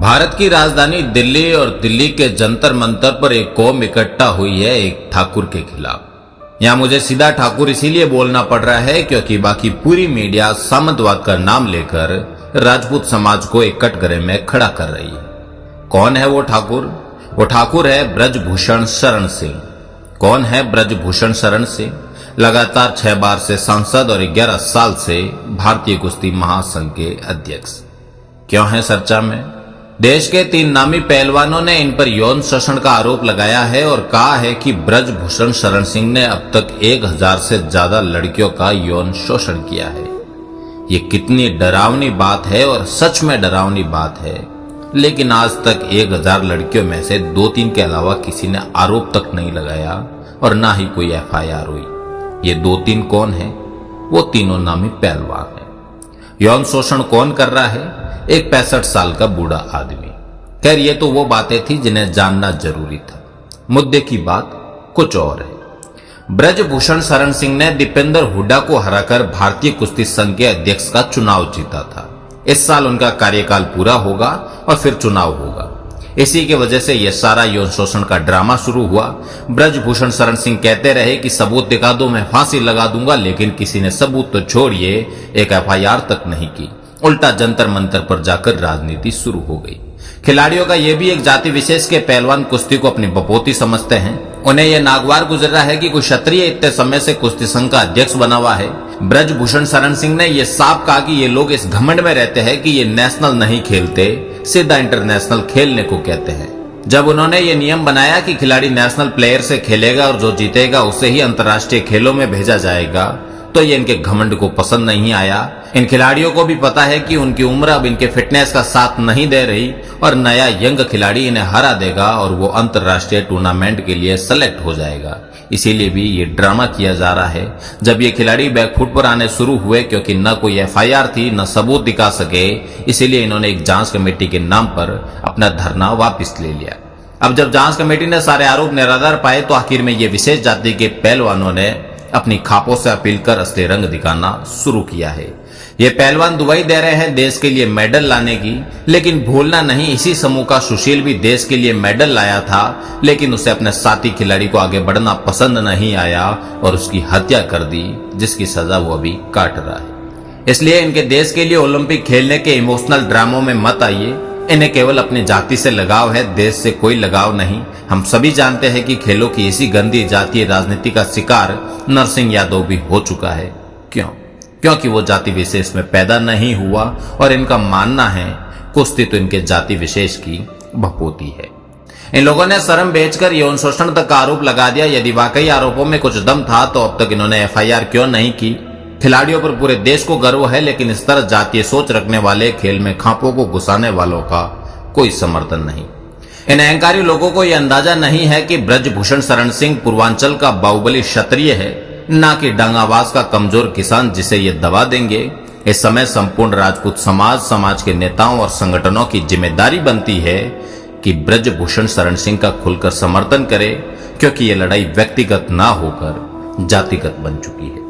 भारत की राजधानी दिल्ली और दिल्ली के जंतर मंतर पर एक कौम इकट्ठा हुई है एक ठाकुर के खिलाफ। यहां मुझे सीधा ठाकुर इसीलिए बोलना पड़ रहा है क्योंकि बाकी पूरी मीडिया सामंतवाद का नाम लेकर राजपूत समाज को एक कटघरे में खड़ा कर रही है। कौन है वो ठाकुर? वो ठाकुर है ब्रजभूषण शरण सिंह। कौन है ब्रजभूषण शरण सिंह? लगातार 6 बार से सांसद और 11 साल से भारतीय कुश्ती महासंघ के अध्यक्ष। क्यों है चर्चा में? देश के 3 नामी पहलवानों ने इन पर यौन शोषण का आरोप लगाया है और कहा है कि ब्रजभूषण शरण सिंह ने अब तक 1000 से ज्यादा लड़कियों का यौन शोषण किया है। ये कितनी डरावनी बात है और सच में डरावनी बात है, लेकिन आज तक 1000 लड़कियों में से 2-3 के अलावा किसी ने आरोप तक नहीं लगाया और ना ही कोई FIR हुई। ये 2-3 कौन है? वो तीनों नामी पहलवान है। यौन शोषण कौन कर रहा है? एक 65 साल का बूढ़ा आदमी। खैर ये तो वो बातें थी जिन्हें जानना जरूरी था। मुद्दे की बात कुछ और है। ब्रजभूषण शरण सिंह ने दीपेंद्र हुड्डा को हराकर भारतीय कुश्ती संघ के अध्यक्ष का चुनाव जीता था। इस साल उनका कार्यकाल पूरा होगा और फिर चुनाव होगा। इसी की वजह से यह सारा यौन शोषण का ड्रामा शुरू हुआ। ब्रजभूषण शरण सिंह कहते रहे कि सबूत दिखा दो, मैं फांसी लगा दूंगा, लेकिन किसी ने सबूत तो छोड़िए एक FIR तक नहीं की। उल्टा जंतर मंतर पर जाकर राजनीति शुरू हो गई। खिलाड़ियों का यह भी एक जाति विशेष के पहलवान कुश्ती को अपनी बपोती समझते हैं। उन्हें यह नागवार गुजर रहा है कि कोई क्षत्रिय इतने समय से कुश्ती संघ का अध्यक्ष बना हुआ है। ब्रजभूषण शरण सिंह ने यह साफ कहा कि ये लोग इस घमंड में रहते हैं कि ये नेशनल नहीं खेलते, सीधा इंटरनेशनल खेलने को कहते हैं। जब उन्होंने ये नियम बनाया कि खिलाड़ी नेशनल प्लेयर से खेलेगा और जो जीतेगा उसे ही अंतर्राष्ट्रीय खेलों में भेजा जाएगा, तो ये इनके घमंड को पसंद नहीं आया। इन खिलाड़ियों को भी पता है कि उनकी उम्र अब इनके फिटनेस का साथ नहीं दे रही और नया यंग खिलाड़ी इन्हें हरा देगा और वो अंतर्राष्ट्रीय टूर्नामेंट के लिए सेलेक्ट हो जाएगा। इसीलिए भी ये ड्रामा किया जा रहा है। जब ये खिलाड़ी बैकफुट पर आने शुरू हुए, क्योंकि न कोई FIR थी न सबूत दिखा सके, इसीलिए इन्होंने एक जांच कमेटी के नाम पर अपना धरना वापस ले लिया। अब जब जांच कमेटी ने सारे आरोप निराधार पाए तो आखिर में ये विशेष जाति के पहलवानों ने अपनी खापों से अपील कर असली रंग दिखाना शुरू किया है। ये पहलवान दुआई दे रहे हैं देश के लिए मेडल लाने की, लेकिन भूलना नहीं इसी समूह का सुशील भी देश के लिए मेडल लाया था, लेकिन उसे अपने साथी खिलाड़ी को आगे बढ़ना पसंद नहीं आया और उसकी हत्या कर दी, जिसकी सजा वो अभी काट रहा है। इसलिए इनके देश के लिए ओलंपिक खेलने के इमोशनल ड्रामों में मत आइए। इन्हें केवल अपनी जाति से लगाव है, देश से कोई लगाव नहीं। हम सभी जानते हैं कि खेलों की इसी गंदी जातीय राजनीति का शिकार नरसिंह यादव भी हो चुका है। क्यों? क्योंकि वो जाति विशेष में पैदा नहीं हुआ और इनका मानना है कुश्ती तो इनके जाति विशेष की बपोती है। इन लोगों ने शर्म बेचकर यौन शोषण तक का आरोप लगा दिया। यदि वाकई आरोपों में कुछ दम था तो अब तक इन्होंने FIR क्यों नहीं की? खिलाड़ियों पर पूरे देश को गर्व है, लेकिन इस तरह जातीय सोच रखने वाले, खेल में खांपों को घुसाने वालों का कोई समर्थन नहीं। इन अहंकारी लोगों को यह अंदाजा नहीं है कि ब्रजभूषण शरण सिंह पूर्वांचल का बाहुबली क्षत्रिय है, ना कि डांगावास का कमजोर किसान जिसे ये दबा देंगे। इस समय संपूर्ण राजपूत समाज के नेताओं और संगठनों की जिम्मेदारी बनती है कि ब्रजभूषण शरण सिंह का खुलकर समर्थन करे, क्योंकि ये लड़ाई व्यक्तिगत ना होकर जातिगत बन चुकी है।